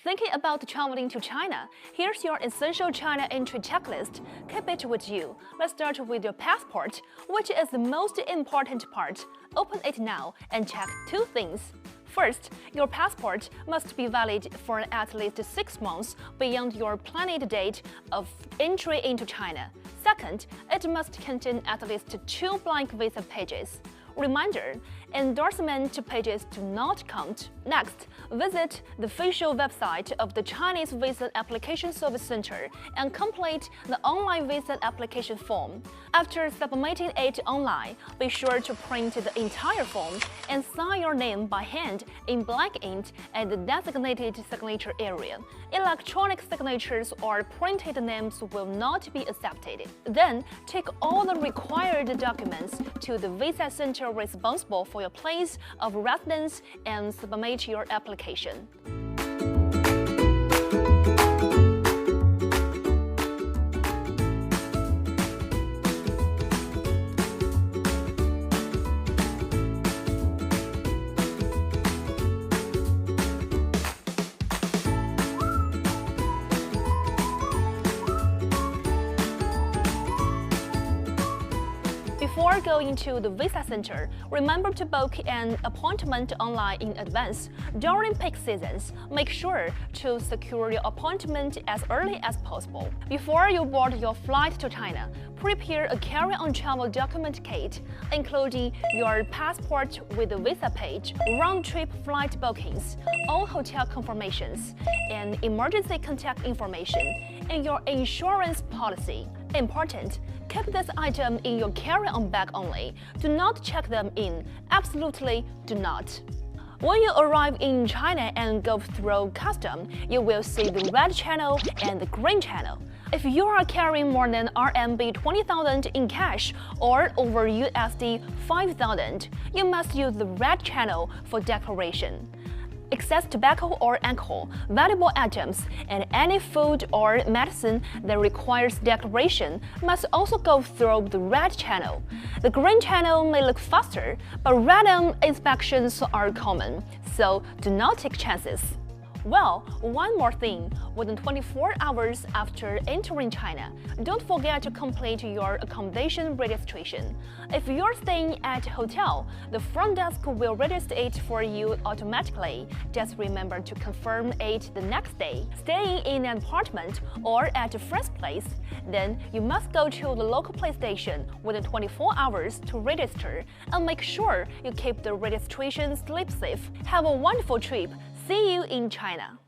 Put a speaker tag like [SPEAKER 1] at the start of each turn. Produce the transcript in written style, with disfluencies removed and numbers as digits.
[SPEAKER 1] Thinking about traveling to China? Here's your essential China entry checklist. Keep it with you. Let's start with your passport, which is the most important part. Open it now and check two things. First, your passport must be valid for at least 6 months beyond your planned date of entry into China. Second, it must contain at least 2 blank visa pages. Reminder, endorsement pages do not count. Next, visit the official website of the Chinese Visa Application Service Center and complete the online visa application form. After submitting it online, be sure to print the entire form and sign your name by hand in black ink at the designated signature area. Electronic signatures or printed names will not be accepted. Then, take all the required documents to the visa center responsible for your place of residence and submit your application. Before going to the visa center, remember to book an appointment online in advance. During peak seasons, make sure to secure your appointment as early as possible. Before you board your flight to China, prepare a carry-on travel document kit, including your passport with the visa page, round-trip flight bookings, all hotel confirmations, and emergency contact information, and your insurance policy. Important, keep this item in your carry-on bag only. Do not check them in. Absolutely do not. When you arrive in China and go through custom, you will see the red channel and the green channel. If you are carrying more than RMB 20,000 in cash or over USD 5,000, you must use the red channel for declaration. Excess tobacco or alcohol, valuable items, and any food or medicine that requires declaration must also go through the red channel. The green channel may look faster, but random inspections are common, so do not take chances. Well, one more thing, within 24 hours after entering China, don't forget to complete your accommodation registration. If you're staying at a hotel, the front desk will register it for you automatically. Just remember to confirm it the next day. Staying in an apartment or at a friend's place, then you must go to the local police station within 24 hours to register and make sure you keep the registration slip safe. Have a wonderful trip. See you in China.